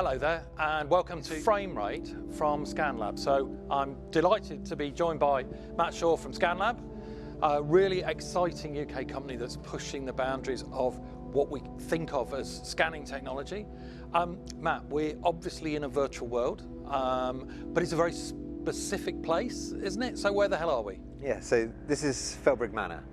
Hello there and welcome to FRAMERATE from ScanLAB. So I'm delighted to be joined by Matt Shaw from ScanLAB, a really exciting UK company that's pushing the boundaries of what we think of as scanning technology. Matt, we're obviously in a virtual world, but it's a very specific place, isn't it? So where the hell are we? Yeah, so this is Felbrigg Manor.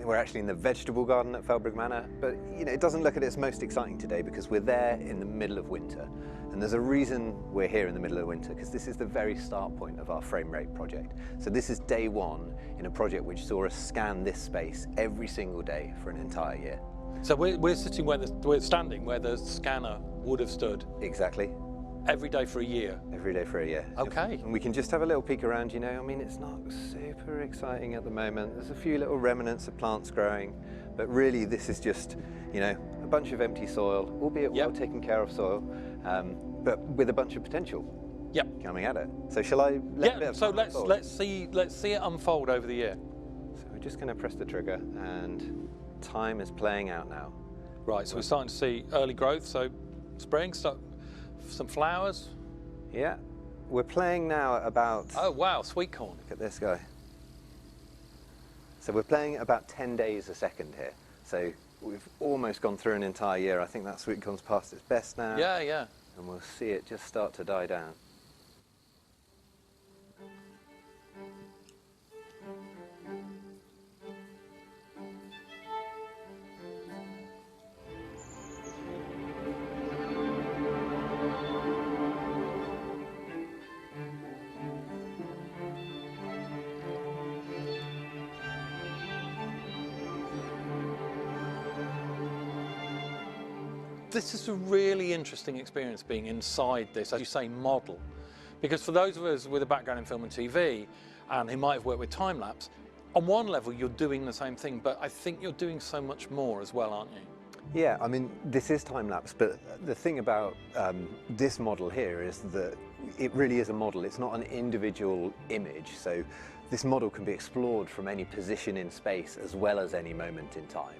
We're actually in the vegetable garden at Felbrigg Manor, but it doesn't look at its most exciting today because we're there in the middle of winter. And there's a reason we're here in the middle of winter, because this is the very start point of our FRAMERATE project. So this is day one in a project which saw us scan this space every single day for an entire year. So we're sitting we're standing where the scanner would have stood. Exactly. Every day for a year? Every day for a year. Okay. And we can just have a little peek around, I mean, it's not super exciting at the moment. There's a few little remnants of plants growing, but really this is just, a bunch of empty soil, albeit well taken care of soil, but with a bunch of potential coming at it. So shall I let's see it unfold over the year. So we're just going to press the trigger and time is playing out now. Right, so we're starting to see early growth, so spring, some flowers. Yeah, we're playing now at about... Oh wow, sweet corn. Look at this guy. So we're playing at about 10 days a second here. So we've almost gone through an entire year. I think that sweet corn's past its best now. Yeah, yeah. And we'll see it just start to die down. This is a really interesting experience being inside this, as you say, model. Because for those of us with a background in film and TV, and who might have worked with time-lapse, on one level you're doing the same thing, but I think you're doing so much more as well, aren't you? Yeah, I mean, this is time-lapse, but the thing about this model here is that it really is a model. It's not an individual image, so this model can be explored from any position in space as well as any moment in time.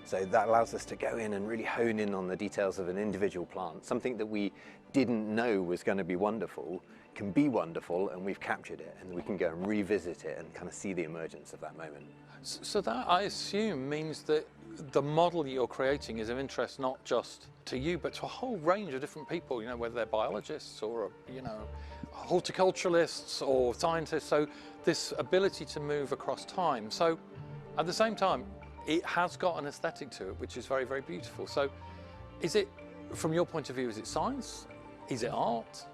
So that allows us to go in and really hone in on the details of an individual plant. Something that we didn't know was going to be wonderful can be wonderful, and we've captured it, and we can go and revisit it and kind of see the emergence of that moment. So that, I assume, means that the model that you're creating is of interest not just to you, but to a whole range of different people, whether they're biologists or, horticulturalists or scientists. So this ability to move across time. So at the same time, it has got an aesthetic to it, which is very, very beautiful. So is it, from your point of view, is it science? Is it art?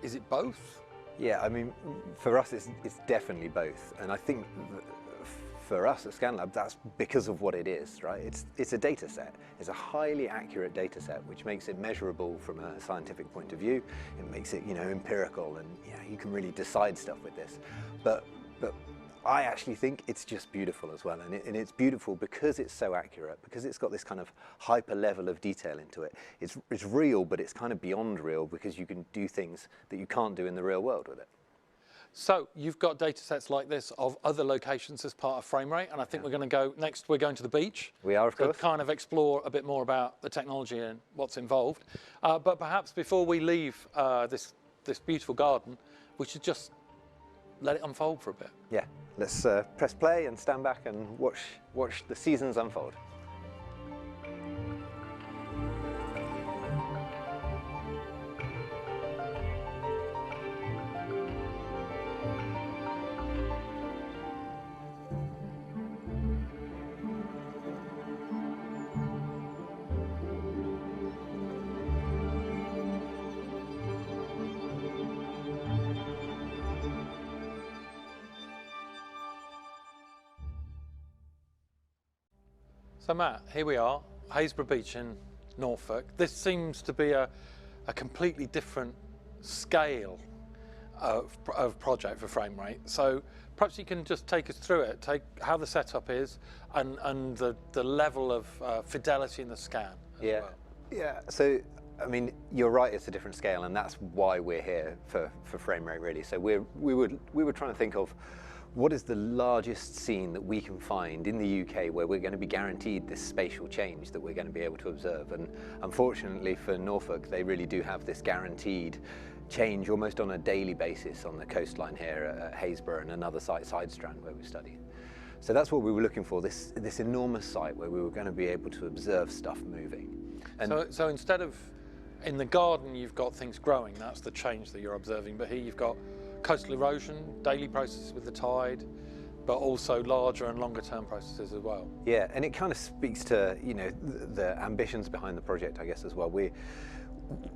Is it both? Yeah, I mean, for us, it's definitely both. And I think for us at ScanLAB, that's because of what it is, right? It's a data set. It's a highly accurate data set, which makes it measurable from a scientific point of view. It makes it, empirical, and you can really decide stuff with this. But I actually think it's just beautiful as well, and it's beautiful because it's so accurate, because it's got this kind of hyper level of detail into it. It's real, but it's kind of beyond real, because you can do things that you can't do in the real world with it. So you've got data sets like this of other locations as part of FRAMERATE, and I think we're going to go next. We're going to the beach. We are, of course. To kind of explore a bit more about the technology and what's involved. But perhaps before we leave this beautiful garden, we should just let it unfold for a bit. Yeah, let's press play and stand back and watch the seasons unfold. So Matt, here we are, Haysborough Beach in Norfolk. This seems to be a completely different scale of project for FRAMERATE. So perhaps you can just take us through it, how the setup is and the level of fidelity in the scan as well. Yeah, so I mean, you're right, it's a different scale, and that's why we're here for FRAMERATE, really. So we were trying to think of what is the largest scene that we can find in the UK where we're going to be guaranteed this spatial change that we're going to be able to observe? And unfortunately for Norfolk, they really do have this guaranteed change almost on a daily basis on the coastline here at Haysborough and another site, Sidestrand, where we study. So that's what we were looking for, this enormous site where we were going to be able to observe stuff moving. And so instead of in the garden you've got things growing, that's the change that you're observing, but here you've got coastal erosion, daily processes with the tide, but also larger and longer term processes as well. Yeah, and it kind of speaks to, you know, the ambitions behind the project, I guess, as well.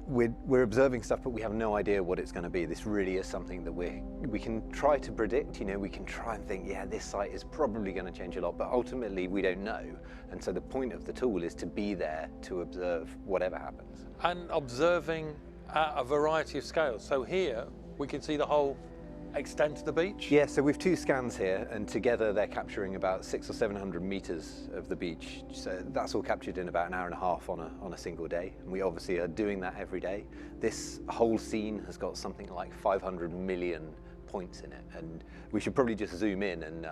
We're observing stuff, but we have no idea what it's going to be. This really is something that we can try to predict. You know, we can try and think, yeah, this site is probably going to change a lot, but ultimately we don't know. And so the point of the tool is to be there to observe whatever happens. And observing at a variety of scales. So here we can see the whole extent of the beach? Yeah, so we've 2 scans here, and together they're capturing about 600 or 700 meters of the beach. So that's all captured in about an hour and a half on a single day. And we obviously are doing that every day. This whole scene has got something like 500 million points in it. And we should probably just zoom in and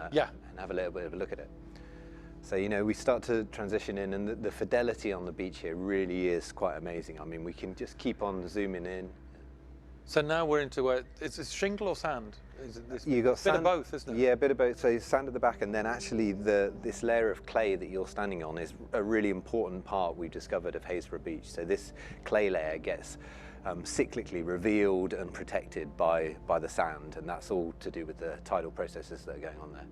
have a little bit of a look at it. So, you know, we start to transition in, and the fidelity on the beach here really is quite amazing. I mean, we can just keep on zooming in. So now we're into is it shingle or sand? Is it this you got bit of both, isn't it? Yeah, a bit of both. So sand at the back, and then actually this layer of clay that you're standing on is a really important part we've discovered of Haysborough Beach. So this clay layer gets cyclically revealed and protected by the sand, and that's all to do with the tidal processes that are going on there.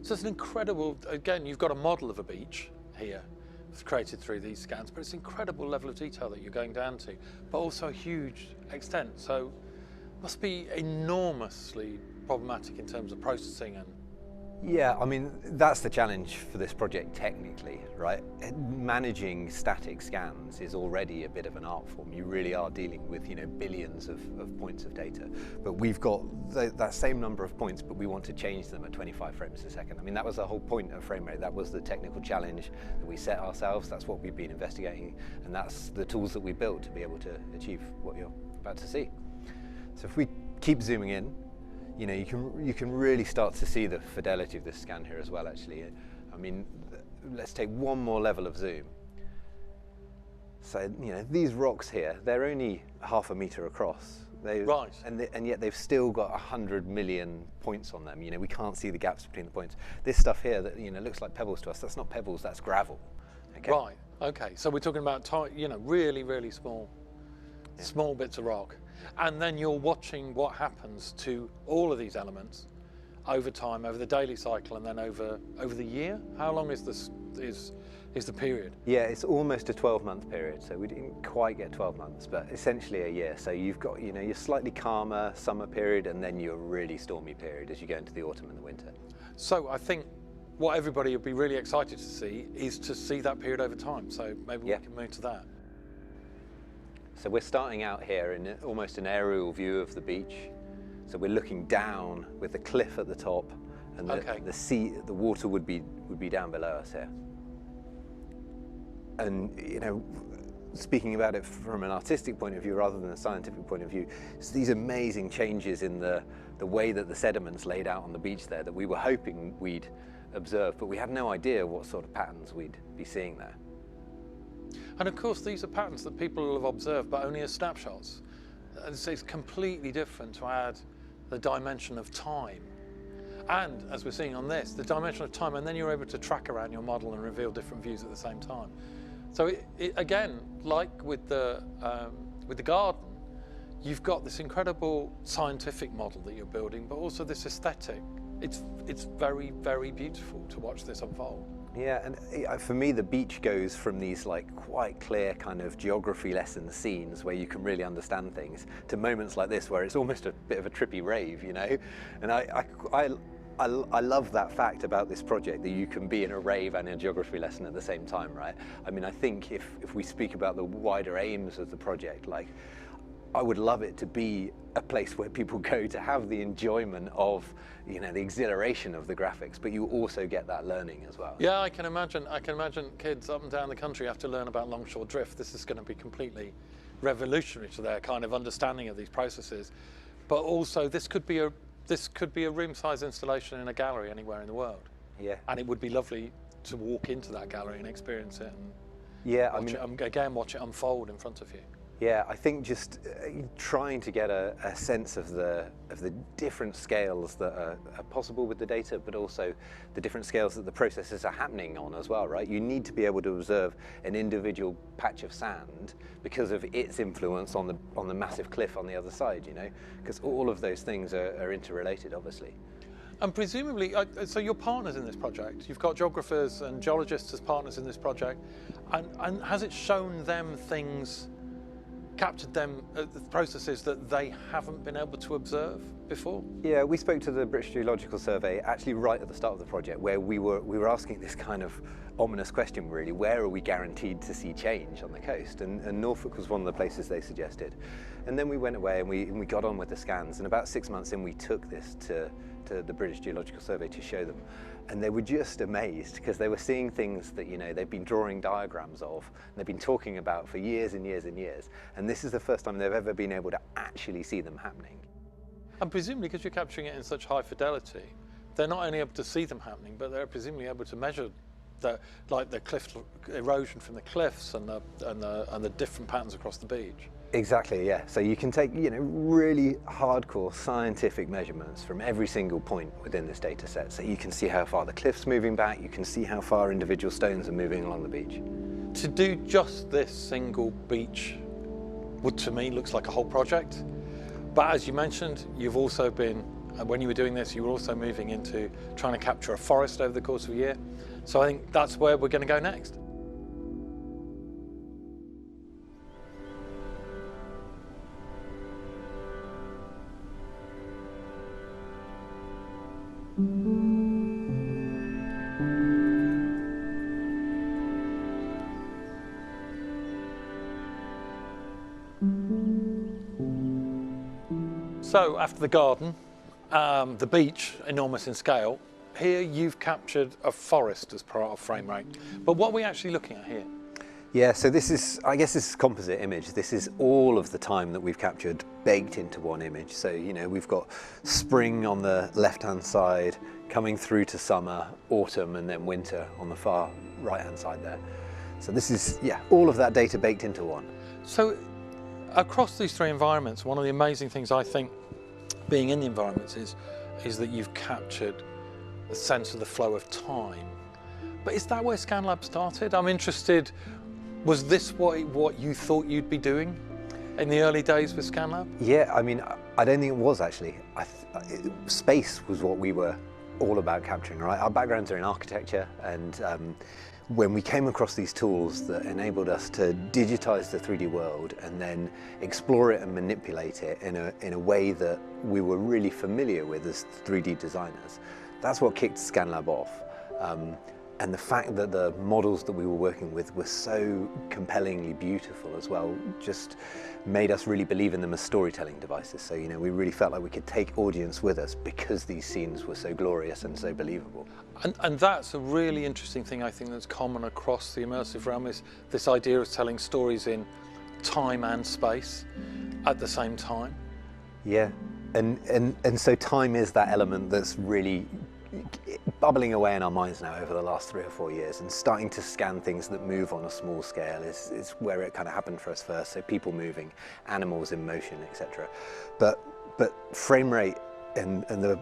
So it's an incredible, again, you've got a model of a beach here. It's created through these scans, but it's an incredible level of detail that you're going down to, but also a huge extent. So it must be enormously problematic in terms of processing and... Yeah, I mean, that's the challenge for this project technically, right? Managing static scans is already a bit of an art form. You really are dealing with, you know, billions of points of data. But we've got that same number of points, but we want to change them at 25 frames a second. I mean, that was the whole point of FRAMERATE. That was the technical challenge that we set ourselves. That's what we've been investigating. And that's the tools that we built to be able to achieve what you're about to see. So if we keep zooming in, you know, you can really start to see the fidelity of this scan here as well, actually. I mean, let's take one more level of zoom. So, you know, these rocks here, they're only half a meter across. Right. And yet they've still got 100 million points on them. You know, we can't see the gaps between the points. This stuff here that, you know, looks like pebbles to us, that's not pebbles, that's gravel. Okay? Right, okay. So we're talking about, you know, really, really small bits of rock. And then you're watching what happens to all of these elements over time, over the daily cycle, and then over the year. How long is the period? Yeah, it's almost a 12-month period, so we didn't quite get 12 months, but essentially a year. So you've got, you know, your slightly calmer summer period, and then your really stormy period as you go into the autumn and the winter. So I think what everybody would be really excited to see is to see that period over time. So maybe we can move to that. So we're starting out here in almost an aerial view of the beach. So we're looking down with the cliff at the top, and the water would be down below us here. And, you know, speaking about it from an artistic point of view rather than a scientific point of view, it's these amazing changes in the way that the sediments laid out on the beach there that we were hoping we'd observe, but we had no idea what sort of patterns we'd be seeing there. And of course, these are patterns that people will have observed, but only as snapshots. It's completely different to add the dimension of time. And as we're seeing on this, the dimension of time, and then you're able to track around your model and reveal different views at the same time. So again, like with the garden, you've got this incredible scientific model that you're building, but also this aesthetic. It's very, very beautiful to watch this unfold. Yeah, and for me, the beach goes from these like quite clear kind of geography lesson scenes where you can really understand things to moments like this where it's almost a bit of a trippy rave, you know? And I love that fact about this project, that you can be in a rave and a geography lesson at the same time, right? I mean, I think if we speak about the wider aims of the project, like, I would love it to be a place where people go to have the enjoyment of, you know, the exhilaration of the graphics, but you also get that learning as well. Yeah, I can imagine kids up and down the country have to learn about longshore drift. This is going to be completely revolutionary to their kind of understanding of these processes. But also this could be this could be a room-size installation in a gallery anywhere in the world. Yeah. And it would be lovely to walk into that gallery and experience it. And yeah, watch it unfold in front of you. Yeah, I think just trying to get a sense of the different scales that are possible with the data, but also the different scales that the processes are happening on as well, right? You need to be able to observe an individual patch of sand because of its influence on the massive cliff on the other side, you know, because all of those things are interrelated, obviously. And presumably, so you're partners in this project. You've got geographers and geologists as partners in this project, and has it shown them things, captured them processes that they haven't been able to observe before? Yeah, we spoke to the British Geological Survey actually right at the start of the project, where we were asking this kind of ominous question, really: where are we guaranteed to see change on the coast? And Norfolk was one of the places they suggested. And then we went away and we got on with the scans, and about 6 months in we took this to the British Geological Survey to show them. And they were just amazed, because they were seeing things that, you know, they've been drawing diagrams of, and they've been talking about for years and years and years. And this is the first time they've ever been able to actually see them happening. And presumably, because you're capturing it in such high fidelity, they're not only able to see them happening, but they're presumably able to measure the cliff erosion from the cliffs and the different patterns across the beach. Exactly, yeah. So you can take, you know, really hardcore scientific measurements from every single point within this data set. So you can see how far the cliff's moving back, you can see how far individual stones are moving along the beach. To do just this single beach would, to me, looks like a whole project. But as you mentioned, you've also been, when you were doing this, you were also moving into trying to capture a forest over the course of a year. So I think that's where we're going to go next. So after the garden, the beach, enormous in scale, here you've captured a forest as part of FRAMERATE. But what are we actually looking at here? Yeah, so this is, I guess this is a composite image. This is all of the time that we've captured baked into one image. So, you know, we've got spring on the left-hand side, coming through to summer, autumn, and then winter on the far right-hand side there. So this is, yeah, all of that data baked into one. So across these three environments, one of the amazing things I think being in the environments is that you've captured the sense of the flow of time. But is that where ScanLAB started? I'm interested, was this what you thought you'd be doing in the early days with ScanLAB? Yeah, I mean, I don't think it was actually. Space was what we were all about capturing, right? Our backgrounds are in architecture, and when we came across these tools that enabled us to digitize the 3D world and then explore it and manipulate it in a way that we were really familiar with as 3D designers, that's what kicked ScanLAB off. And the fact that the models that we were working with were so compellingly beautiful as well just made us really believe in them as storytelling devices. So, you know, we really felt like we could take audience with us because these scenes were so glorious and so believable. And that's a really interesting thing, I think, that's common across the immersive realm, is this idea of telling stories in time and space at the same time. Yeah, and so time is that element that's really bubbling away in our minds now over the last 3 or 4 years, and starting to scan things that move on a small scale is where it kind of happened for us first. So people moving, animals in motion, etc. But FRAMERATE and the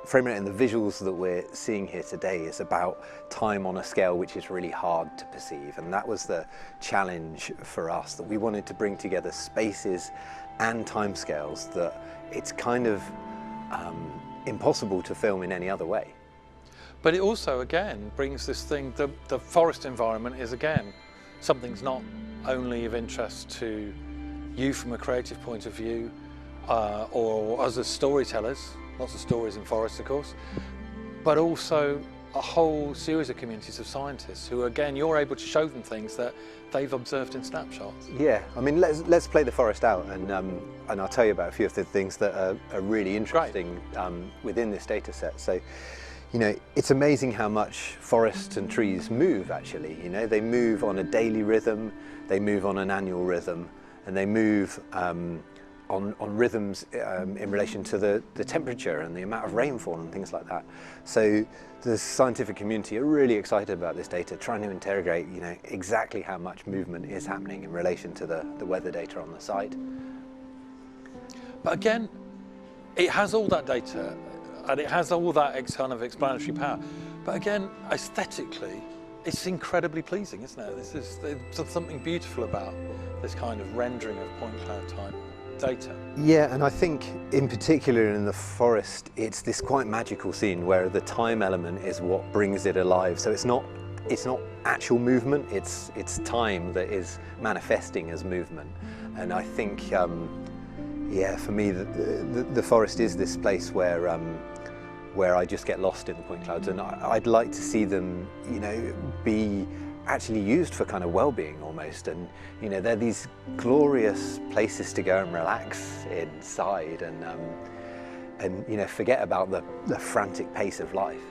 visuals that we're seeing here today is about time on a scale which is really hard to perceive, and that was the challenge for us, that we wanted to bring together spaces and timescales that it's kind of impossible to film in any other way. But it also, again, brings this thing, the forest environment is, again, something's not only of interest to you from a creative point of view, or us as storytellers, lots of stories in forests, of course, but also a whole series of communities of scientists who, again, you're able to show them things that they've observed in snapshots. Yeah, I mean, let's play the forest out, and I'll tell you about a few of the things that are really interesting within this data set. So, you know, it's amazing how much forests and trees move, actually. You know, they move on a daily rhythm, they move on an annual rhythm, and they move on rhythms in relation to the temperature and the amount of rainfall and things like that. So the scientific community are really excited about this data, trying to interrogate, you know, exactly how much movement is happening in relation to the weather data on the site. But again, it has all that data and it has all that kind of explanatory power. But again, aesthetically, it's incredibly pleasing, isn't it? There's something beautiful about this kind of rendering of point cloud type data. Yeah, and I think in particular in the forest, it's this quite magical scene where the time element is what brings it alive. So it's not actual movement, it's time that is manifesting as movement. And I think, yeah, for me, the forest is this place where I just get lost in the point clouds, and I'd like to see them, you know, be actually used for kind of well-being almost. And you know, they're these glorious places to go and relax inside, and you know, forget about the frantic pace of life.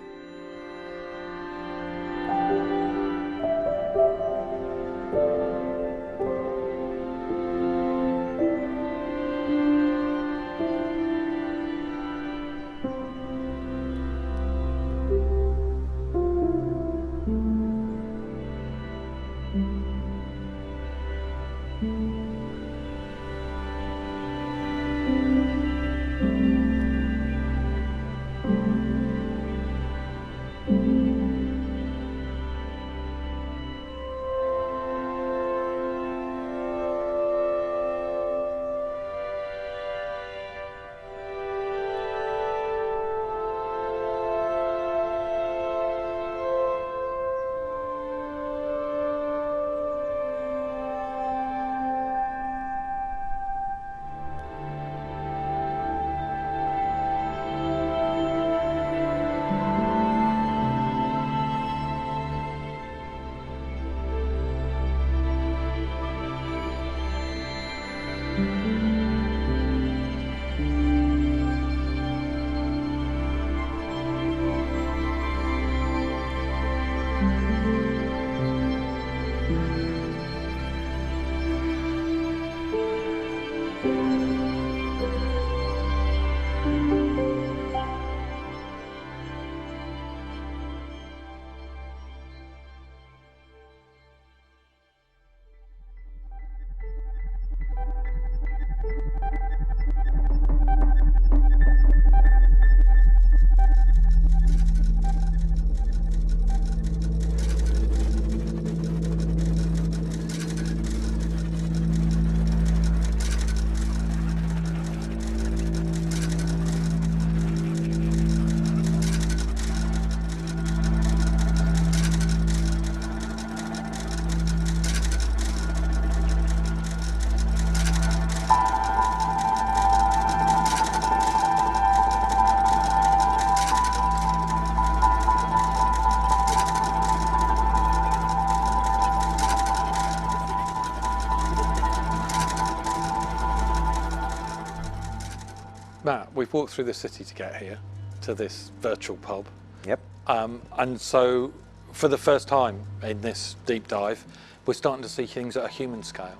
Matt, we've walked through the city to get here, to this virtual pub. Yep. And so, for the first time in this deep dive, we're starting to see things at a human scale,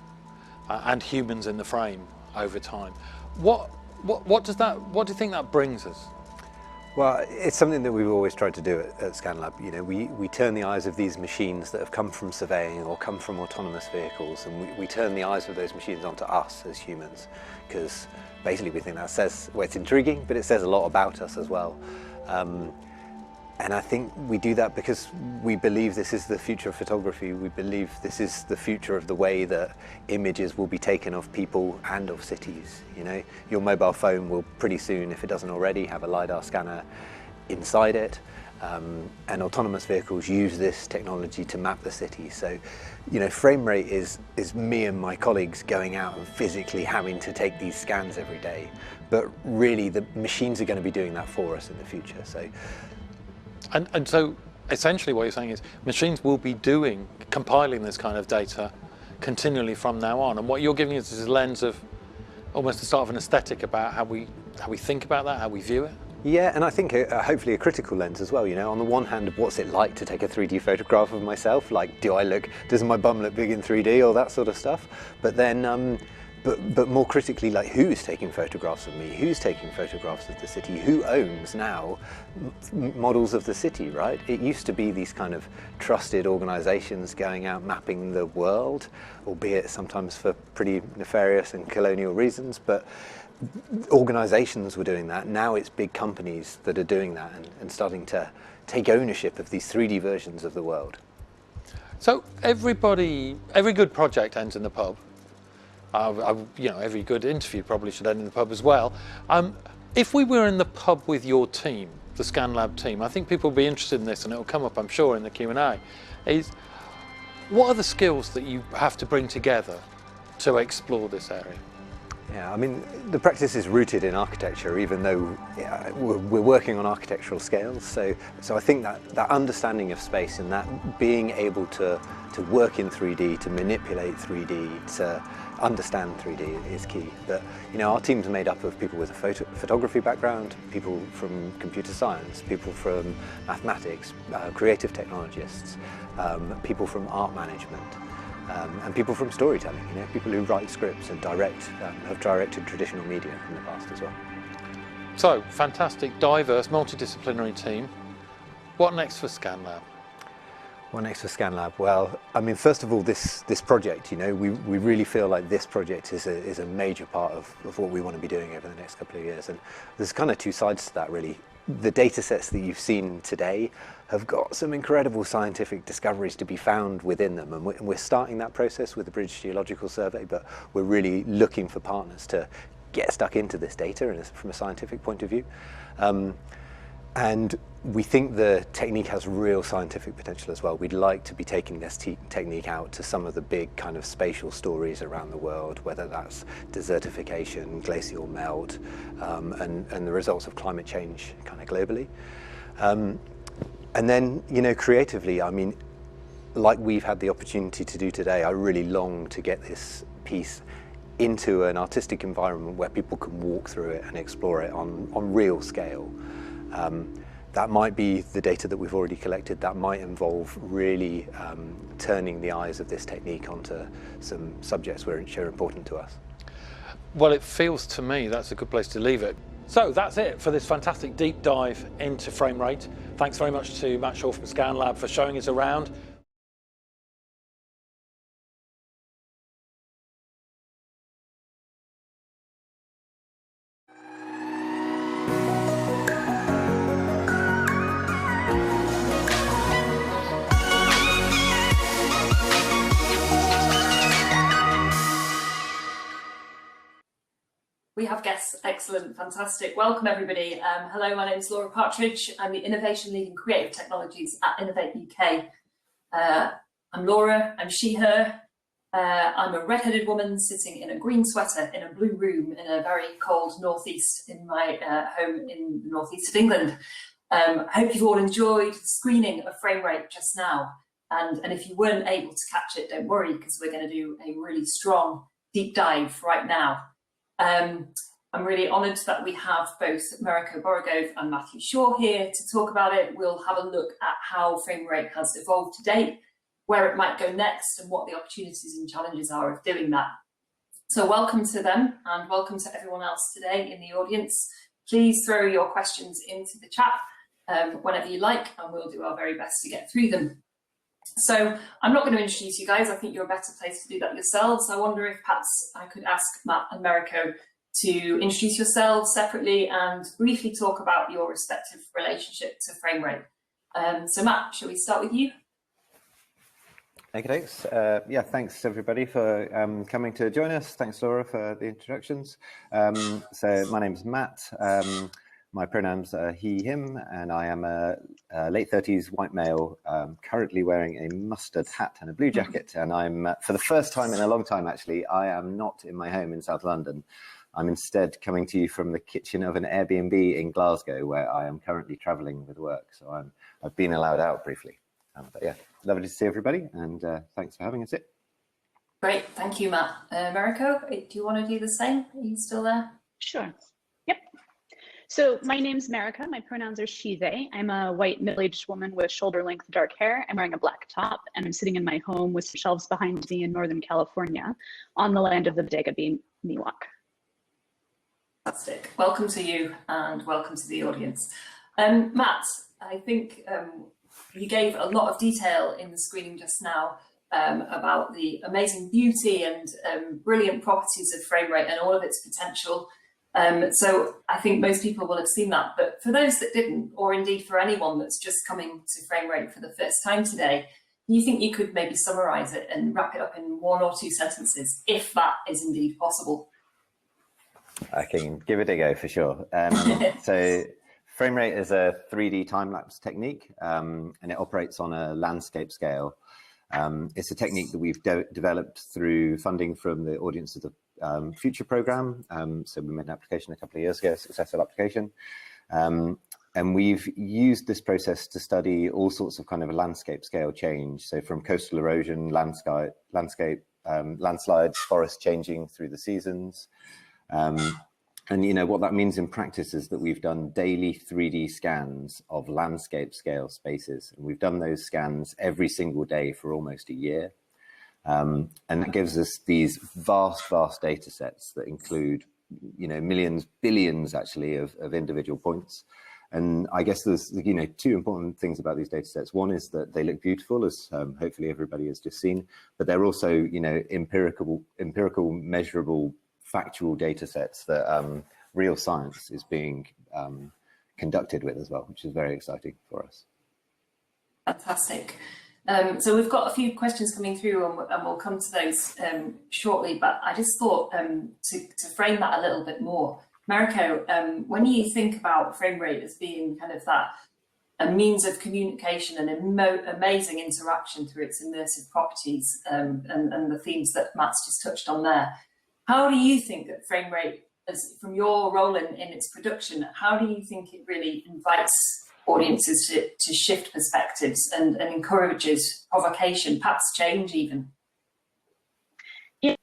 and humans in the frame over time. What do you think that brings us? Well, it's something that we've always tried to do at ScanLAB. You know, we turn the eyes of these machines that have come from surveying or come from autonomous vehicles, and we turn the eyes of those machines onto us as humans, because basically we think that says, well, it's intriguing, but it says a lot about us as well. And I think we do that because we believe this is the future of photography. We believe this is the future of the way that images will be taken of people and of cities. You know, your mobile phone will pretty soon, if it doesn't already, have a LiDAR scanner inside it. And autonomous vehicles use this technology to map the city. So, you know, FRAMERATE is me and my colleagues going out and physically having to take these scans every day. But really, the machines are going to be doing that for us in the future. So. And so essentially what you're saying is machines will be compiling this kind of data continually from now on, and what you're giving us is a lens of almost the start of an aesthetic about how we think about that, how we view it. Yeah, and I think hopefully a critical lens as well. You know, on the one hand, what's it like to take a 3D photograph of myself? Like, does my bum look big in 3D, or that sort of stuff? But then but more critically, like, who's taking photographs of me? Who's taking photographs of the city? Who owns now models of the city, right? It used to be these kind of trusted organizations going out mapping the world, albeit sometimes for pretty nefarious and colonial reasons, but organizations were doing that. Now it's big companies that are doing that and starting to take ownership of these 3D versions of the world. So every good project ends in the pub. Every good interview probably should end in the pub as well. If we were in the pub with your team, the ScanLAB team, I think people will be interested in this, and it will come up, I'm sure, in the Q&A, is what are the skills that you have to bring together to explore this area? Yeah, I mean, the practice is rooted in architecture, even though we're working on architectural scales. So I think that understanding of space and that being able to work in 3D, to manipulate 3D, to understand 3D is key. But our team's made up of people with a photography background, people from computer science, people from mathematics, creative technologists, people from art management. And people from storytelling, people who write scripts and have directed traditional media in the past as well. So, fantastic, diverse, multidisciplinary team. What next for ScanLAB? What next for ScanLAB? Well, I mean, first of all, this project, we really feel like this project is a major part of what we want to be doing over the next couple of years. And there's kind of two sides to that, really. The data sets that you've seen today have got some incredible scientific discoveries to be found within them, and we're starting that process with the British Geological Survey, but we're really looking for partners to get stuck into this data from a scientific point of view. And we think the technique has real scientific potential as well. We'd like to be taking this technique out to some of the big kind of spatial stories around the world, whether that's desertification, glacial melt, and the results of climate change kind of globally. And then, creatively, I mean, like we've had the opportunity to do today, I really long to get this piece into an artistic environment where people can walk through it and explore it on real scale. That might be the data that we've already collected. That might involve really turning the eyes of this technique onto some subjects which are important to us. Well, it feels to me that's a good place to leave it. So that's it for this fantastic deep dive into FRAMERATE. Thanks very much to Matt Shaw from ScanLAB for showing us around. We have guests. Excellent, fantastic. Welcome everybody. Hello, my name is Laura Partridge. I'm the Innovation Lead in Creative Technologies at Innovate UK. I'm Laura, I'm she, her. I'm a red-headed woman sitting in a green sweater in a blue room in a very cold northeast in my home in the northeast of England. I hope you've all enjoyed the screening of FRAMERATE just now. And if you weren't able to catch it, don't worry, because we're going to do a really strong deep dive right now. I'm really honoured that we have both Meriko Borogove and Matthew Shaw here to talk about it. We'll have a look at how FRAMERATE has evolved to date, where it might go next, and what the opportunities and challenges are of doing that. So welcome to them, and welcome to everyone else today in the audience. Please throw your questions into the chat whenever you like, and we'll do our very best to get through them. So I'm not going to introduce you guys. I think you're a better place to do that yourselves. I wonder if perhaps I could ask Matt and Meriko to introduce yourselves separately and briefly talk about your respective relationship to FRAMERATE. So Matt, shall we start with you? Okay, thanks. Yeah, thanks everybody for coming to join us. Thanks Laura for the introductions. So my name's Matt. My pronouns are he, him, and I am a late 30s white male, currently wearing a mustard hat and a blue jacket. And I'm, for the first time in a long time actually, I am not in my home in South London. I'm instead coming to you from the kitchen of an Airbnb in Glasgow, where I am currently traveling with work. So I've been allowed out briefly. But yeah, lovely to see everybody, and thanks for having us here. Great, thank you, Matt. Meriko, do you want to do the same? Are you still there? Sure. Yep. So my name's Meriko. My pronouns are she, they. I'm a white middle-aged woman with shoulder-length dark hair. I'm wearing a black top, and I'm sitting in my home with some shelves behind me in Northern California on the land of the bodega Miwok. Fantastic. Welcome to you and welcome to the audience. Matt, I think you gave a lot of detail in the screening just now about the amazing beauty and brilliant properties of FRAMERATE and all of its potential. So I think most people will have seen that, but for those that didn't, or indeed for anyone that's just coming to FRAMERATE for the first time today, do you think you could maybe summarize it and wrap it up in 1 or 2 sentences, if that is indeed possible? I can give it a go for sure. So FRAMERATE is a 3D time-lapse technique, and it operates on a landscape scale. It's a technique that we've developed through funding from the Audience of the Future program. So we made an application a couple of years ago, a successful application. And we've used this process to study all sorts of kind of a landscape scale change. So from coastal erosion, landslides, forest changing through the seasons. And you know what that means in practice is that we've done daily 3D scans of landscape scale spaces, and we've done those scans every single day for almost a year. And that gives us these vast data sets that include, you know, millions, billions actually of individual points. And I guess there's, you know, 2 important things about these data sets. One is that they look beautiful, as hopefully everybody has just seen, but they're also, you know, empirical, measurable, factual data sets that real science is being conducted with as well, which is very exciting for us. Fantastic. So we've got a few questions coming through and we'll come to those shortly, but I just thought to frame that a little bit more. Meriko, when you think about FRAMERATE as being kind of a means of communication and amazing interaction through its immersive properties and the themes that Matt's just touched on there, how do you think that FRAMERATE, from your role in its production, how do you think it really invites audiences to shift perspectives and encourages provocation, perhaps change even? Yeah.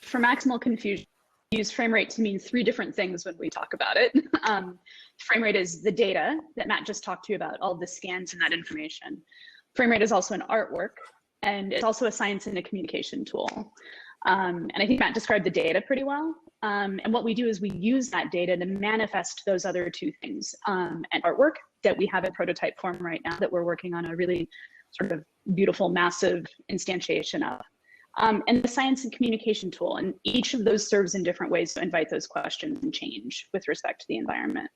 For maximal confusion, we use FRAMERATE to mean 3 different things when we talk about it. FRAMERATE is the data that Matt just talked to you about, all the scans and that information. FRAMERATE is also an artwork, and it's also a science and a communication tool. And I think Matt described the data pretty well. And what we do is we use that data to manifest those other 2 things. An artwork that we have in prototype form right now that we're working on a really sort of beautiful, massive instantiation of. And the science and communication tool. And each of those serves in different ways to invite those questions and change with respect to the environment.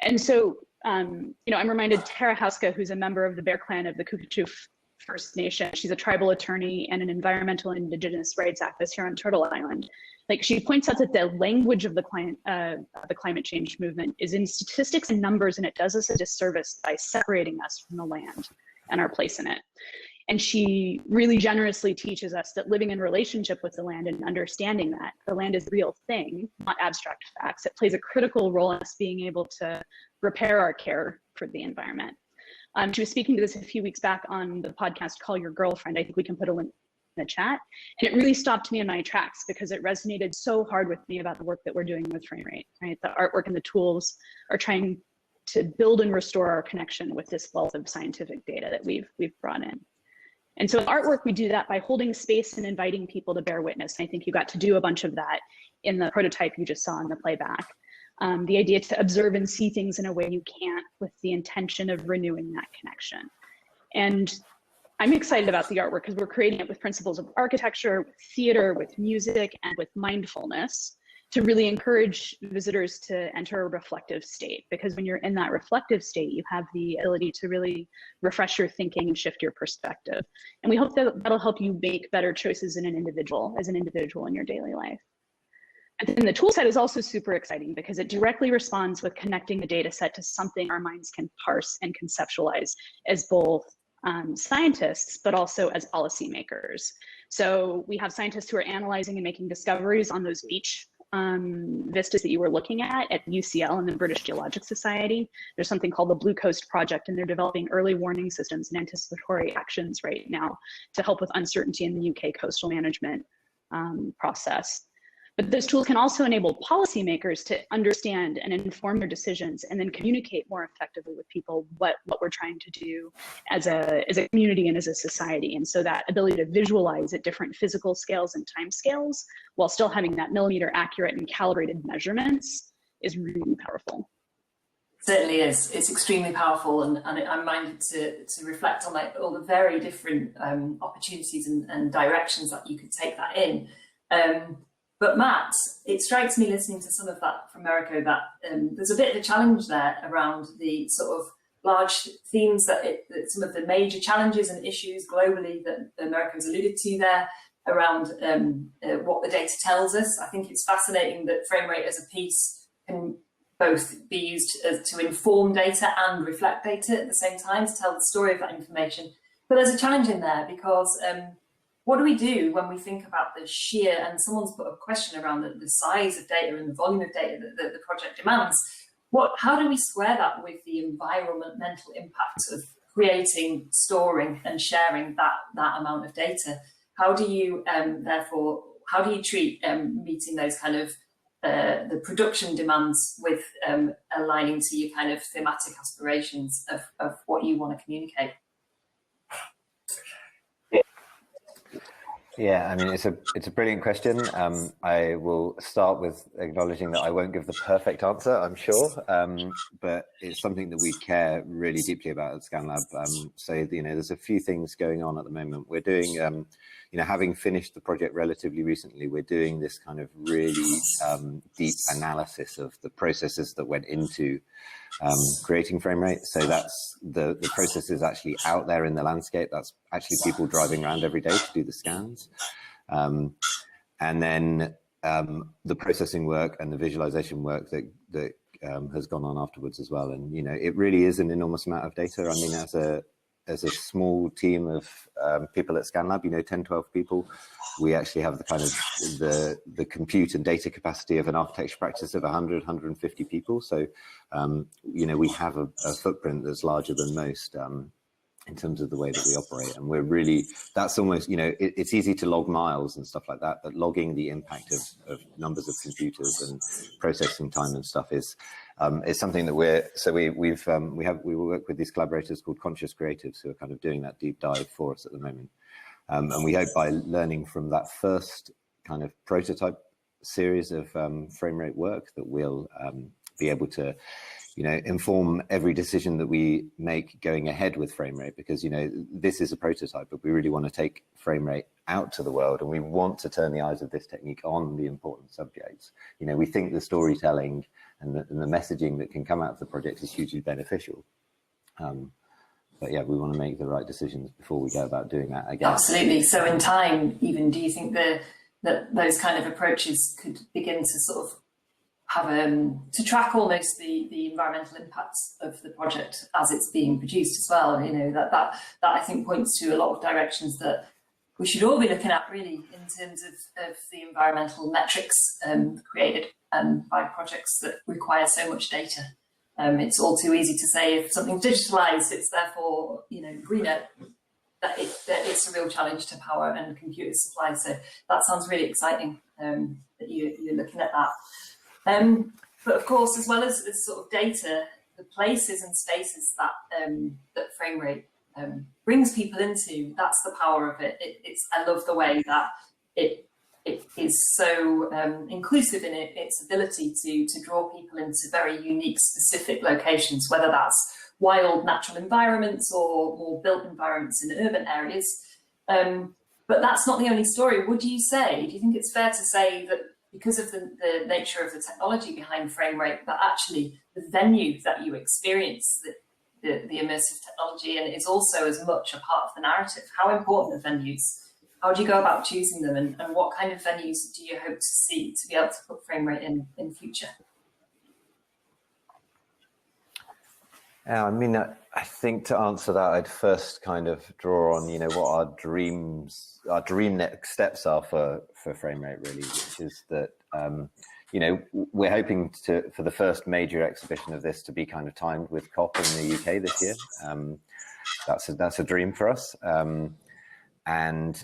And so, you know, I'm reminded Tara Hauska, who's a member of the Bear Clan of the Kukchu First Nation. She's a tribal attorney and an environmental indigenous rights activist here on Turtle Island. Like, she points out that the language of the climate change movement is in statistics and numbers, and it does us a disservice by separating us from the land and our place in it. And she really generously teaches us that living in relationship with the land and understanding that the land is a real thing, not abstract facts, it plays a critical role in us being able to repair our care for the environment. She was speaking to this a few weeks back on the podcast, Call Your Girlfriend. I think we can put a link in the chat. And it really stopped me in my tracks because it resonated so hard with me about the work that we're doing with FRAMERATE, right? The artwork and the tools are trying to build and restore our connection with this wealth of scientific data that we've brought in. And so in artwork, we do that by holding space and inviting people to bear witness. And I think you got to do a bunch of that in the prototype you just saw in the playback. The idea to observe and see things in a way you can't, with the intention of renewing that connection. And I'm excited about the artwork because we're creating it with principles of architecture, with theater, with music, and with mindfulness to really encourage visitors to enter a reflective state. Because when you're in that reflective state, you have the ability to really refresh your thinking and shift your perspective. And we hope that that'll help you make better choices as an individual in your daily life. And then the tool set is also super exciting because it directly responds with connecting the data set to something our minds can parse and conceptualize as both scientists, but also as policymakers. So we have scientists who are analyzing and making discoveries on those beach vistas that you were looking at UCL and the British Geologic Society. There's something called the Blue Coast Project, and they're developing early warning systems and anticipatory actions right now to help with uncertainty in the UK coastal management process. But those tools can also enable policymakers to understand and inform their decisions and then communicate more effectively with people what we're trying to do as a community and as a society. And so that ability to visualize at different physical scales and time scales while still having that millimeter accurate and calibrated measurements is really powerful. Certainly is. It's extremely powerful, and I'm minded to reflect on like all the very different opportunities and directions that you could take that in. But Matt, it strikes me listening to some of that from meriko that there's a bit of a challenge there around the sort of large themes that some of the major challenges and issues globally that meriko's alluded to there around what the data tells us. I think it's fascinating that FRAMERATE as a piece can both be used to inform data and reflect data at the same time to tell the story of that information. But there's a challenge in there because what do we do when we think about the sheer, and someone's put a question around the size of data and the volume of data that the project demands. How do we square that with the environmental impact of creating, storing and sharing that amount of data? How do you therefore, how do you treat meeting those kind of the production demands with aligning to your kind of thematic aspirations of what you want to communicate? Yeah, I mean, it's a brilliant question. I will start with acknowledging that I won't give the perfect answer, I'm sure, but it's something that we care really deeply about at ScanLAB. So, you know, there's a few things going on at the moment. We're doing, you know, having finished the project relatively recently, we're doing this kind of really deep analysis of the processes that went into creating FRAMERATE. So that's the process is actually out there in the landscape. That's actually people driving around every day to do the scans. And then the processing work and the visualization work that has gone on afterwards as well. And, you know, it really is an enormous amount of data. I mean, as a small team of people at ScanLAB, you know, 10, 12 people, we actually have the kind of the compute and data capacity of an architecture practice of 100, 150 people. So, you know, we have a footprint that's larger than most in terms of the way that we operate. And we're really, that's almost, you know, it's easy to log miles and stuff like that, but logging the impact of numbers of computers and processing time and stuff is something that we work with these collaborators called Conscious Creatives who are kind of doing that deep dive for us at the moment. And we hope by learning from that first kind of prototype series of FRAMERATE work that we'll be able to, you know, inform every decision that we make going ahead with FRAMERATE, because, you know, this is a prototype, but we really want to take FRAMERATE out to the world, and we want to turn the eyes of this technique on the important subjects. You know, we think the storytelling and the messaging that can come out of the project is hugely beneficial. But yeah, we want to make the right decisions before we go about doing that again. Absolutely. So in time, even, do you think that those kind of approaches could begin to sort of have to track almost the environmental impacts of the project as it's being produced as well? You know, that I think points to a lot of directions that we should all be looking at, really, in terms of the environmental metrics created by projects that require so much data. It's all too easy to say if something's digitalized, it's therefore, you know, greener. That it's a real challenge to power and computer supply. So that sounds really exciting that you're looking at that. But of course, as well as sort of data, the places and spaces that FRAMERATE brings people into, that's the power of it. I love the way that it is so inclusive in its ability to draw people into very unique, specific locations, whether that's wild natural environments or more built environments in urban areas. But that's not the only story. Would you say, do you think it's fair to say that because of the nature of the technology behind FRAMERATE, that actually the venue that you experience, the immersive technology, and is also as much a part of the narrative? How important are venues? How do you go about choosing them, and what kind of venues do you hope to see to be able to put FRAMERATE in future? I mean, I think to answer that, I'd first kind of draw on, you know, what our dream next steps are for FRAMERATE, really, which is that, you know, we're hoping for the first major exhibition of this to be kind of timed with COP in the UK this year. That's a dream for us. And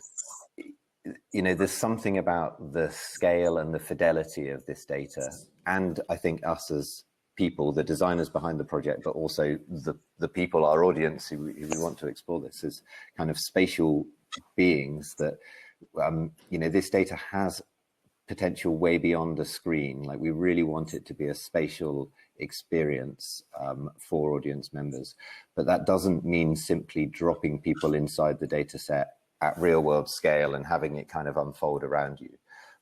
you know, there's something about the scale and the fidelity of this data, and I think us as people, the designers behind the project, but also the people, our audience who we want to explore this as kind of spatial beings, that you know, this data has potential way beyond a screen. Like, we really want it to be a spatial experience for audience members, but that doesn't mean simply dropping people inside the data set at real world scale and having it kind of unfold around you.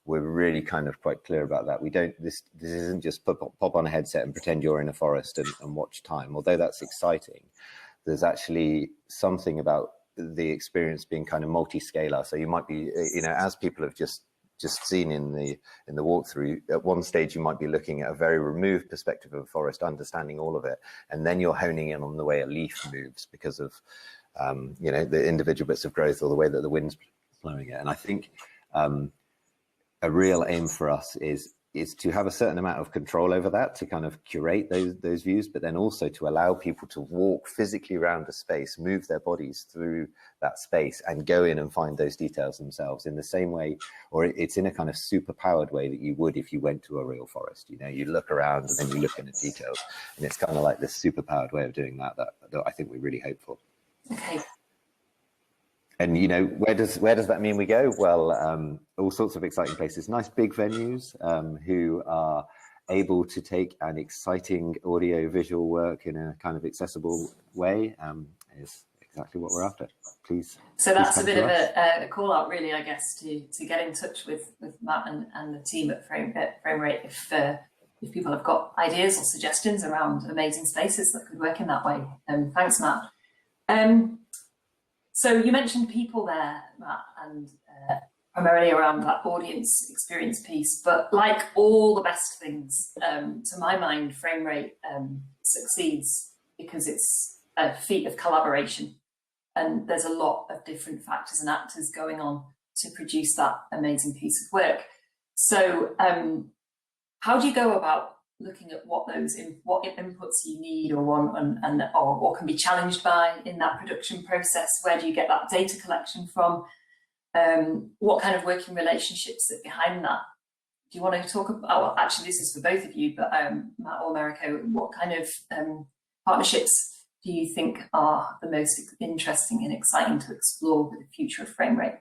We're really kind of quite clear about that. We don't, this isn't just pop on a headset and pretend you're in a forest and watch time. Although that's exciting, there's actually something about the experience being kind of multi-scalar. So you might be, you know, as people have just seen in the walkthrough, at one stage you might be looking at a very removed perspective of a forest, understanding all of it, and then you're honing in on the way a leaf moves because of you know, the individual bits of growth or the way that the wind's blowing it. And I think a real aim for us is to have a certain amount of control over that, to kind of curate those views, but then also to allow people to walk physically around a space, move their bodies through that space and go in and find those details themselves in the same way, or it's in a kind of super powered way that you would if you went to a real forest. You know, you look around and then you look in at details, and it's kind of like this super powered way of doing that I think we really hope for. Okay. And, you know, where does that mean we go? Well, all sorts of exciting places, nice big venues who are able to take an exciting audio visual work in a kind of accessible way is exactly what we're after. Please. So that's a bit of a call out, really, I guess, to get in touch with Matt and the team at FRAMERATE if people have got ideas or suggestions around amazing spaces that could work in that way. Thanks, Matt. So you mentioned people there, Matt, and primarily around that audience experience piece, but like all the best things, to my mind, FRAMERATE succeeds because it's a feat of collaboration, and there's a lot of different factors and actors going on to produce that amazing piece of work. So how do you go about looking at what inputs you need or want or can be challenged by in that production process? Where do you get that data collection from? What kind of working relationships sit behind that? Do you want to talk about, well, actually this is for both of you, but Matt or Meriko, what kind of partnerships do you think are the most interesting and exciting to explore with the future of FRAMERATE?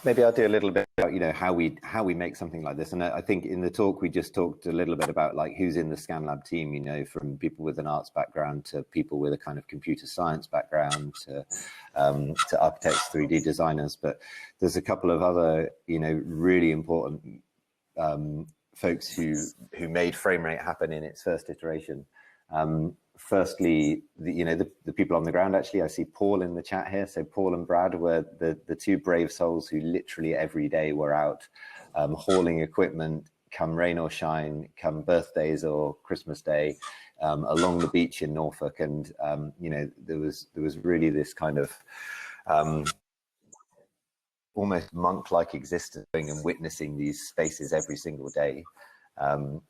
Maybe I'll do a little bit about, you know, how we make something like this. And I think in the talk we just talked a little bit about like who's in the ScanLAB team, you know, from people with an arts background to people with a kind of computer science background to architects, 3D designers. But there's a couple of other, you know, really important folks who made FRAMERATE happen in its first iteration. Firstly, the people on the ground. Actually, I see Paul in the chat here. So Paul and Brad were the two brave souls who literally every day were out hauling equipment, come rain or shine, come birthdays or Christmas Day, along the beach in Norfolk. And you know, there was really this kind of almost monk-like existence and witnessing these spaces every single day. And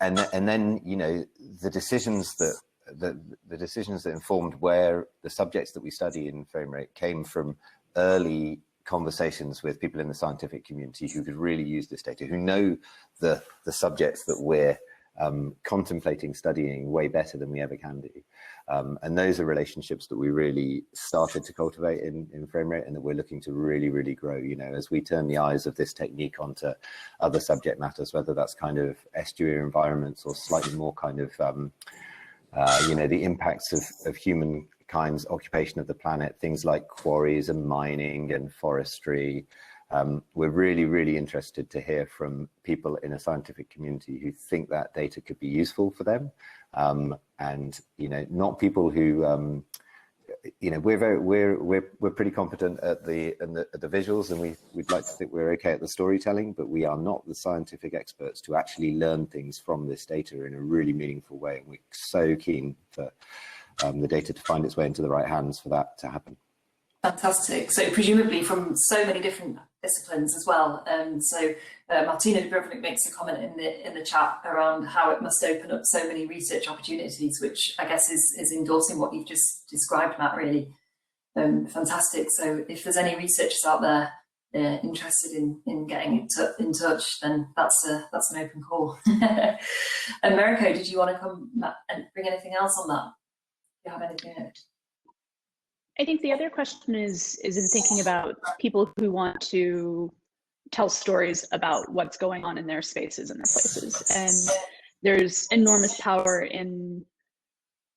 then, you know, the decisions that informed where the subjects that we study in FRAMERATE came from early conversations with people in the scientific community who could really use this data, who know the subjects that we're contemplating studying way better than we ever can do. And those are relationships that we really started to cultivate in FRAMERATE, and that we're looking to really, really grow, you know, as we turn the eyes of this technique onto other subject matters, whether that's kind of estuary environments or slightly more kind of, you know, the impacts of humankind's occupation of the planet, things like quarries and mining and forestry. We're really, really interested to hear from people in a scientific community who think that data could be useful for them. And, you know, not people who, you know, we're pretty competent at the visuals, and we'd like to think we're okay at the storytelling, but we are not the scientific experts to actually learn things from this data in a really meaningful way. And we're so keen for the data to find its way into the right hands for that to happen. Fantastic. So presumably from so many different disciplines as well. So Martina Dubrovnik makes a comment in the chat around how it must open up so many research opportunities, which I guess is endorsing what you've just described, Matt, really. fantastic. So if there's any researchers out there interested in getting in touch, then that's an open call. And Meriko, did you want to come and bring anything else on that? Do you have anything? I think the other question is in thinking about people who want to tell stories about what's going on in their spaces and their places. And there's enormous power in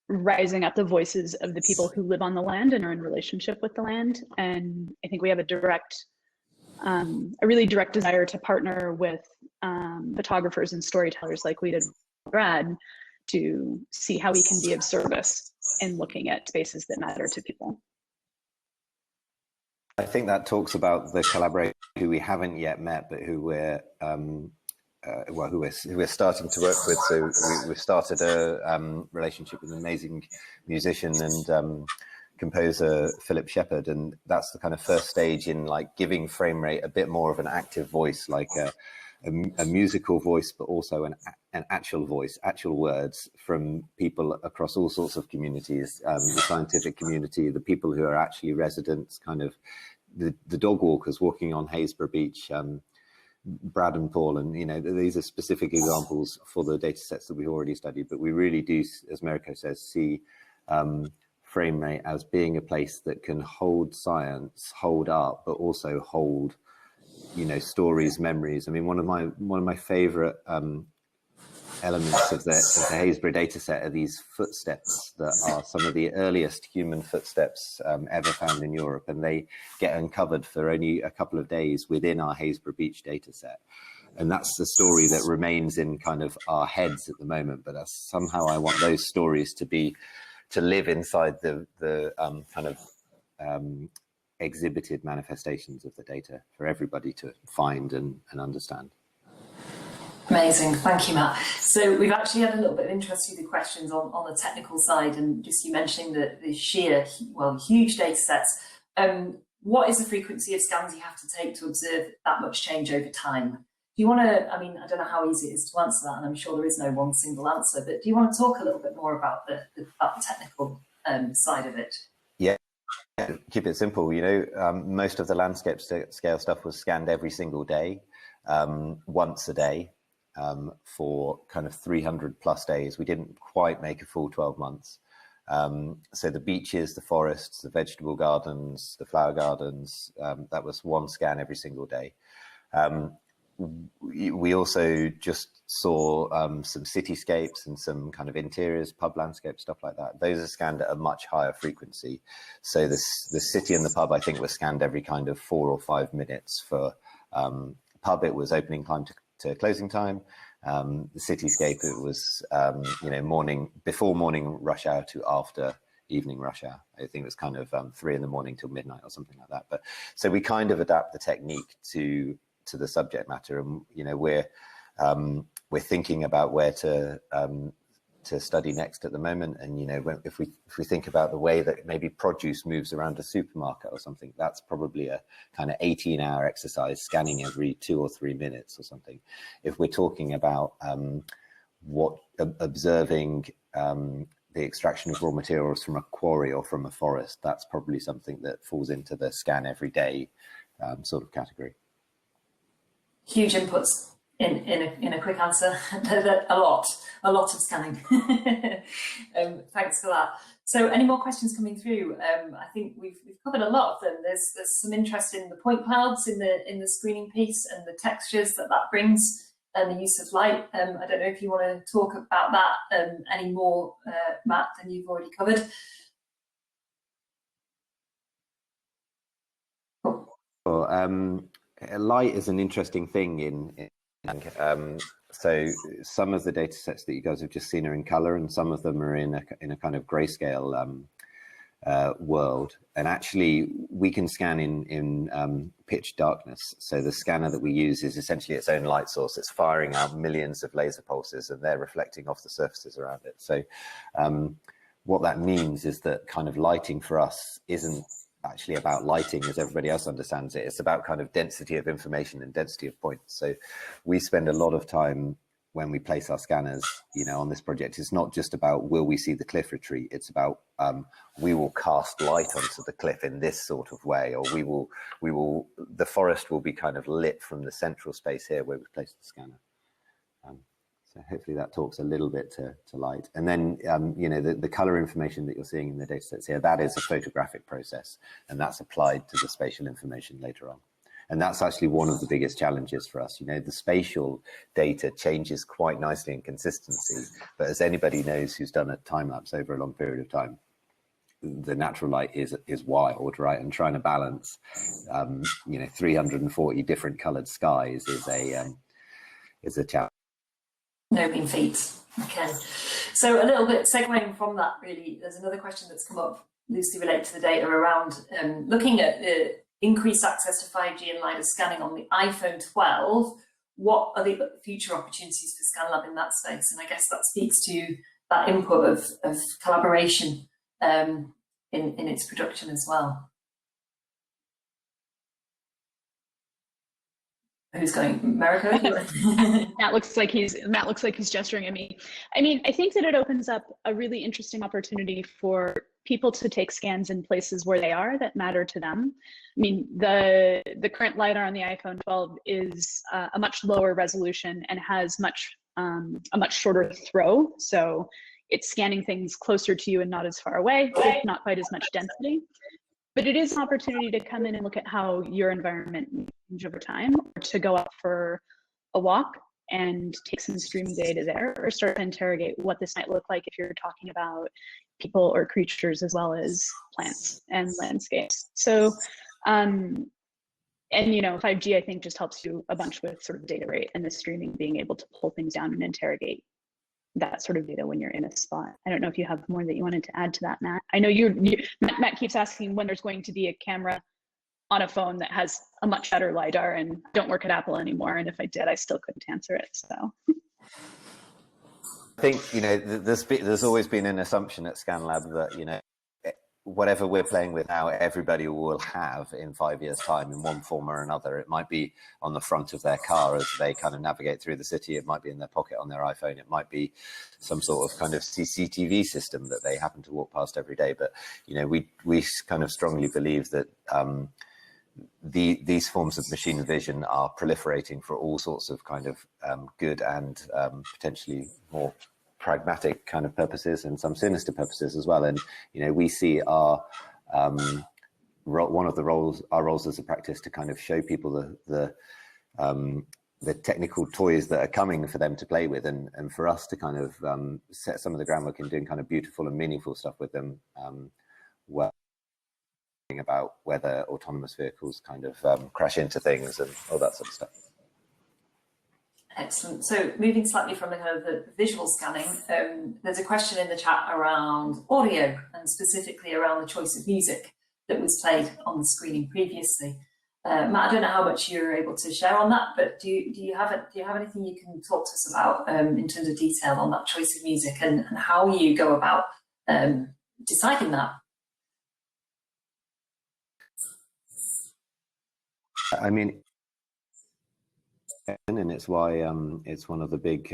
rising up the voices of the people who live on the land and are in relationship with the land. And I think we have a really direct desire to partner with photographers and storytellers like we did with Brad to see how we can be of service in looking at spaces that matter to people. I think that talks about the collaborators who we haven't yet met, but who we're who we're starting to work with. So we've started a relationship with an amazing musician and composer, Philip Shepherd, and that's the kind of first stage in like giving FRAMERATE a bit more of an active voice, like a musical voice, but also an actual voice, actual words from people across all sorts of communities, the scientific community, the people who are actually residents, kind of the dog walkers walking on Haysborough Beach, Brad and Paul, and these are specific examples for the data sets that we've already studied, but we really do, as Meriko says, see FRAMERATE as being a place that can hold science, hold art, but also hold stories, memories. I mean, one of my favorite elements of the Haysborough data set are these footsteps that are some of the earliest human footsteps ever found in Europe, and they get uncovered for only a couple of days within our Haysborough Beach data set. And that's the story that remains in kind of our heads at the moment, but somehow I want those stories to live inside the kind of exhibited manifestations of the data for everybody to find and understand. Amazing, thank you, Matt. So we've actually had a little bit of interest through the questions on the technical side, and just you mentioning the sheer, huge data sets. What is the frequency of scans you have to take to observe that much change over time? Do you want to, I mean, I don't know how easy it is to answer that, and I'm sure there is no one single answer, but do you want to talk a little bit more about the technical side of it? Yeah, keep it simple. Most of the landscape scale stuff was scanned every single day, once a day, for kind of 300 plus days. We didn't quite make a full 12 months. So the beaches, the forests, the vegetable gardens, the flower gardens, that was one scan every single day. We also just saw some cityscapes and some kind of interiors, pub landscape, stuff like that. Those are scanned at a much higher frequency. So the city and the pub, I think, was scanned every kind of 4 or 5 minutes. For pub, it was opening time to closing time. The cityscape, it was morning, before morning rush hour to after evening rush hour. I think it was kind of 3 in the morning till midnight or something like that. But so we kind of adapt the technique to the subject matter, and we're thinking about where to study next at the moment. And if we think about the way that maybe produce moves around a supermarket or something, that's probably a kind of 18-hour exercise, scanning every 2 or 3 minutes or something. If we're talking about observing the extraction of raw materials from a quarry or from a forest, that's probably something that falls into the scan every day sort of category. Huge inputs in a quick answer. a lot of scanning. Thanks for that. So any more questions coming through? I think we've covered a lot of them. There's some interest in the point clouds in the screening piece and the textures that brings, and the use of light. I don't know if you want to talk about that any more, Matt, than you've already covered. Well, light is an interesting thing so some of the data sets that you guys have just seen are in color, and some of them are in a kind of grayscale world. And actually we can scan in pitch darkness. So the scanner that we use is essentially its own light source. It's firing out millions of laser pulses, and they're reflecting off the surfaces around it. So what that means is that kind of lighting for us isn't actually about lighting as everybody else understands it. It's about kind of density of information and density of points. So we spend a lot of time when we place our scanners, on this project, it's not just about will we see the cliff retreat, it's about we will cast light onto the cliff in this sort of way, or the forest will be kind of lit from the central space here where we place the scanner. So hopefully that talks a little bit to light. And then, the color information that you're seeing in the data sets here, that is a photographic process, and that's applied to the spatial information later on. And that's actually one of the biggest challenges for us. The spatial data changes quite nicely in consistency, but as anybody knows who's done a time lapse over a long period of time, the natural light is wild, right? And trying to balance, 340 different colored skies is a challenge. No mean feat. Okay. So a little bit segueing from that, really, there's another question that's come up loosely related to the data around looking at the increased access to 5G and LiDAR scanning on the iPhone 12. What are the future opportunities for ScanLAB in that space? And I guess that speaks to that input of collaboration in its production as well. Who's going? Meriko? Matt looks like he's gesturing at me. I mean, I think that it opens up a really interesting opportunity for people to take scans in places where they are that matter to them. I mean, the current LiDAR on the iPhone 12 is a much lower resolution and has a much shorter throw. So it's scanning things closer to you and not as far away, with not quite as much density. But it is an opportunity to come in and look at how your environment changes over time, or to go out for a walk and take some stream data there, or start to interrogate what this might look like if you're talking about people or creatures as well as plants and landscapes. So, and 5G I think just helps you a bunch with sort of data rate and the streaming, being able to pull things down and interrogate that sort of data when you're in a spot. I don't know if you have more that you wanted to add to that, Matt. I know Matt keeps asking when there's going to be a camera on a phone that has a much better LiDAR, and I don't work at Apple anymore. And if I did, I still couldn't answer it, so. I think, there's always been an assumption at ScanLAB that, whatever we're playing with now, everybody will have in 5 years' time in one form or another. It might be on the front of their car as they kind of navigate through the city. It might be in their pocket on their iPhone. It might be some sort of kind of CCTV system that they happen to walk past every day. But, we kind of strongly believe that these forms of machine vision are proliferating for all sorts of kind of good and potentially more pragmatic kind of purposes and some sinister purposes as well. And we see our one of our roles as a practice to kind of show people the technical toys that are coming for them to play with, and for us to kind of set some of the groundwork in doing kind of beautiful and meaningful stuff with them, about whether autonomous vehicles kind of crash into things and all that sort of stuff. Excellent. So moving slightly from the kind of the visual scanning, there's a question in the chat around audio, and specifically around the choice of music that was played on the screening previously. Matt, I don't know how much you're able to share on that, but do you have anything you can talk to us about in terms of detail on that choice of music and how you go about deciding that? I mean, and it's why it's one of the big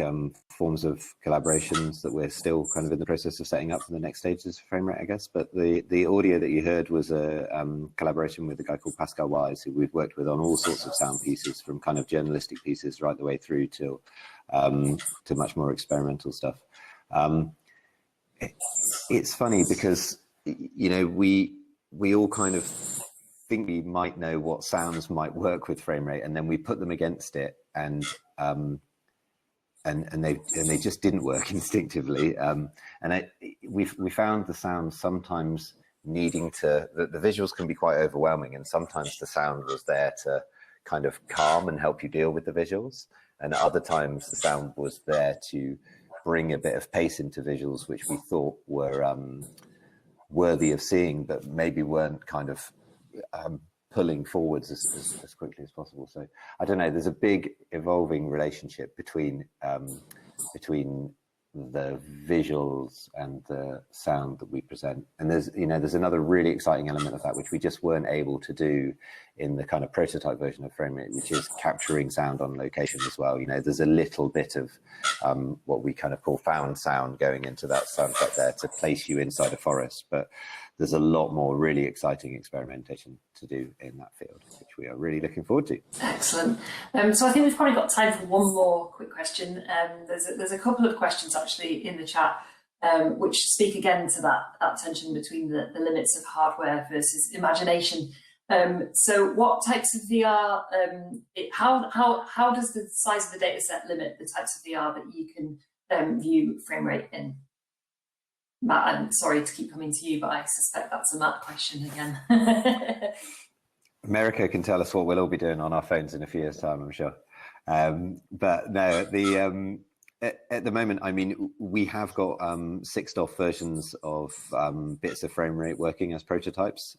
forms of collaborations that we're still kind of in the process of setting up for the next stages of FRAMERATE, I guess. But the audio that you heard was a collaboration with a guy called Pascal Wise, who we've worked with on all sorts of sound pieces, from kind of journalistic pieces right the way through to much more experimental stuff. It's funny because we all kind of think we might know what sounds might work with FRAMERATE, and then we put them against it, and they just didn't work instinctively. We found the sound sometimes needing to, the visuals can be quite overwhelming, and sometimes the sound was there to kind of calm and help you deal with the visuals, and other times the sound was there to bring a bit of pace into visuals which we thought were worthy of seeing, but maybe weren't kind of pulling forwards as quickly as possible. So I don't know, there's a big evolving relationship between the visuals and the sound that we present. And there's another really exciting element of that which we just weren't able to do in the kind of prototype version of FRAMERATE, which is capturing sound on location as well. There's a little bit of what we kind of call found sound going into that soundtrack there to place you inside a forest, but there's a lot more really exciting experimentation to do in that field, which we are really looking forward to. Excellent. So I think we've probably got time for one more quick question. There's a couple of questions actually in the chat which speak again to that tension between the limits of hardware versus imagination. So what types of VR, how does the size of the data set limit the types of VR that you can view FRAMERATE in? Matt, I'm sorry to keep coming to you, but I suspect that's a Matt question again. Meriko can tell us what we'll all be doing on our phones in a few years' time, I'm sure. But no, at the moment, I mean, we have got 6DoF versions of bits of FRAMERATE working as prototypes.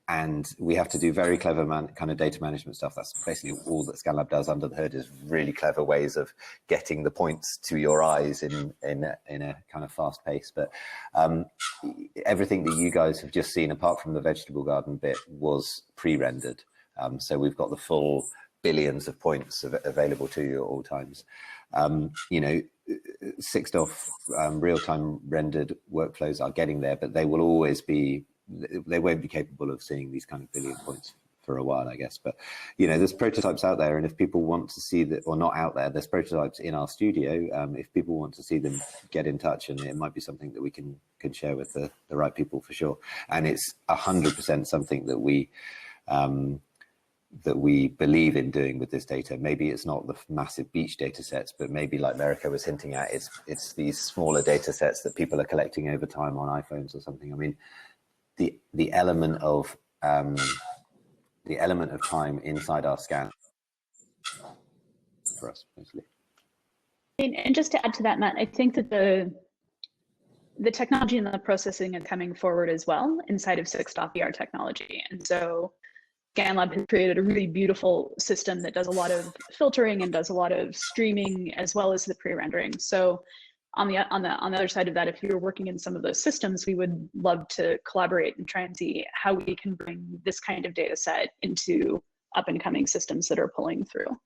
And we have to do very clever kind of data management stuff. That's basically all that ScanLAB does under the hood, is really clever ways of getting the points to your eyes in a kind of fast pace. But everything that you guys have just seen, apart from the vegetable garden bit, was pre-rendered. So we've got the full billions of points available to you at all times. 6DoF real-time rendered workflows are getting there, but they will always be, they won't be capable of seeing these kind of billion points for a while, I guess. But there's prototypes out there, and if people want to see that, or not out there, there's prototypes in our studio. If people want to see them, get in touch, and it might be something that we can share with the right people for sure. And it's 100% something that we believe in doing with this data. Maybe it's not the massive beach data sets, but maybe, like Meriko was hinting at, it's these smaller data sets that people are collecting over time on iPhones or something. I mean, the element of time inside our scan for us, mostly. And just to add to that, Matt, I think that the technology and the processing is coming forward as well inside of 6DoF VR technology. And so ScanLAB has created a really beautiful system that does a lot of filtering and does a lot of streaming as well as the pre-rendering. So on the other side of that, if you're working in some of those systems, we would love to collaborate and try and see how we can bring this kind of data set into up and coming systems that are pulling through.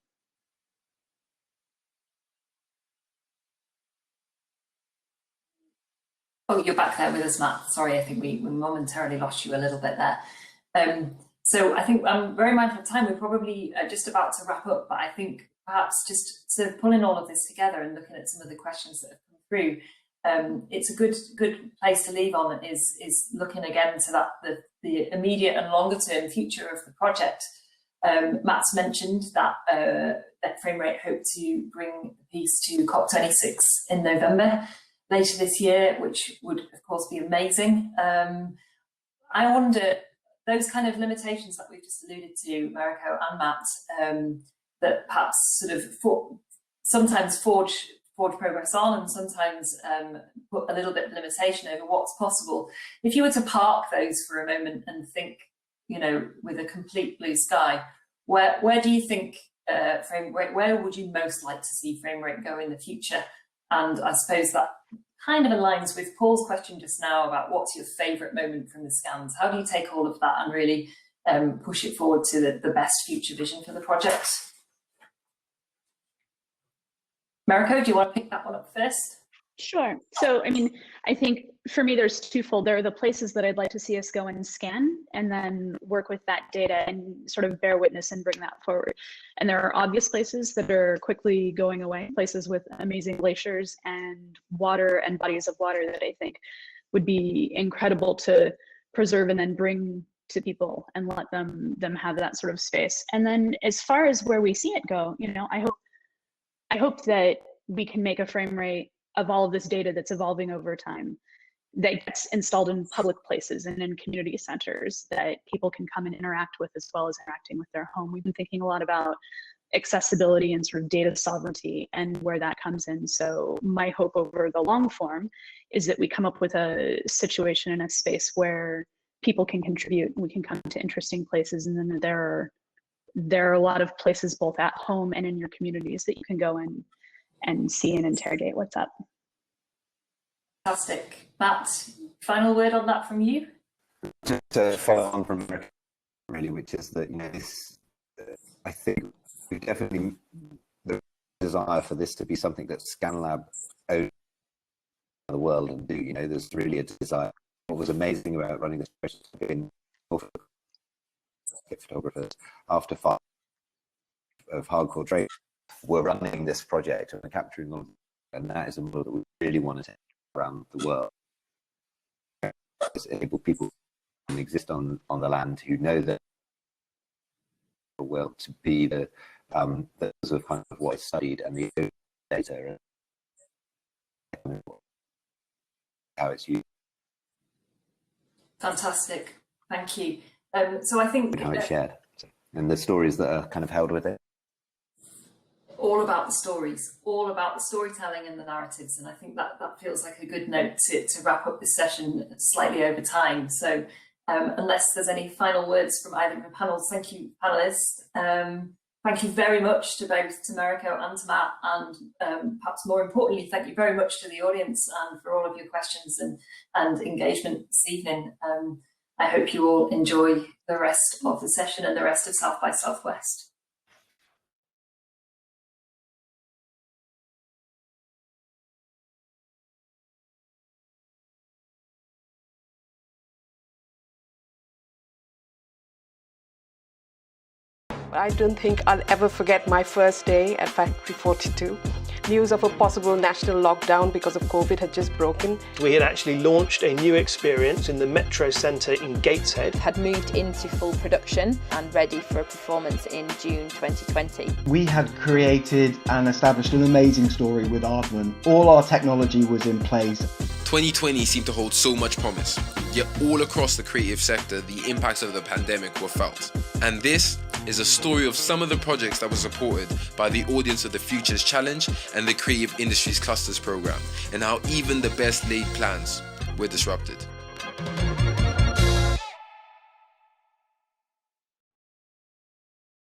Oh, you're back there with us, Matt. Sorry, I think we momentarily lost you a little bit there. So I think I'm very mindful of time. We're probably just about to wrap up, but I think perhaps just sort of pulling all of this together and looking at some of the questions that have come through, it's a good place to leave on, is looking again to the immediate and longer term future of the project. Matt's mentioned that FRAMERATE hope to bring the piece to COP26 in November later this year, which would of course be amazing. I wonder, those kind of limitations that we've just alluded to, Meriko and Matt, that perhaps sort of sometimes forge progress on, and sometimes put a little bit of limitation over what's possible. If you were to park those for a moment and think, with a complete blue sky, where do you think where would you most like to see FRAMERATE go in the future? And I suppose that kind of aligns with Paul's question just now about what's your favourite moment from the scans. How do you take all of that and really push it forward to the best future vision for the project? Meriko, do you want to pick that one up first? Sure. So, I mean, I think for me, there's twofold. There are the places that I'd like to see us go and scan, and then work with that data and sort of bear witness and bring that forward. And there are obvious places that are quickly going away, places with amazing glaciers and water and bodies of water that I think would be incredible to preserve and then bring to people and let them have that sort of space. And then as far as where we see it go, I hope that we can make a FRAMERATE of all of this data that's evolving over time that gets installed in public places and in community centers that people can come and interact with, as well as interacting with their home. We've been thinking a lot about accessibility and sort of data sovereignty and where that comes in. So my hope over the long form is that we come up with a situation in a space where people can contribute, we can come to interesting places, and then there are a lot of places both at home and in your communities that you can go and see and interrogate what's up. Fantastic. Matt, final word on that from you? Just to follow on from Meriko, really, which is that, this, I think we definitely, the desire for this to be something that ScanLAB owns the world and do, there's really a desire. What was amazing about running this project has been photographers after 5 of hardcore trade were running this project and capturing them, and that is a model that we really want to take around the world. It's enable people to exist on the land who know that well to be the those of kind of what is studied and the data and how it's used. Fantastic, thank you. So I think how it's shared and the stories that are kind of held with it. All about the stories, all about the storytelling and the narratives, and I think that feels like a good note to wrap up this session slightly over time. So unless there's any final words from either of the panels, thank you, panelists. Thank you very much to both Meriko and to Matt, and perhaps more importantly, thank you very much to the audience and for all of your questions and engagement this evening. I hope you all enjoy the rest of the session and the rest of South by Southwest. I don't think I'll ever forget my first day at Factory 42. News of a possible national lockdown because of COVID had just broken. We had actually launched a new experience in the Metro Centre in Gateshead. Had moved into full production and ready for a performance in June 2020. We had created and established an amazing story with Aardman. All our technology was in place. 2020 seemed to hold so much promise, yet all across the creative sector, the impacts of the pandemic were felt. And this is a story of some of the projects that were supported by the Audience of the Futures Challenge and the Creative Industries Clusters program, and how even the best laid plans were disrupted.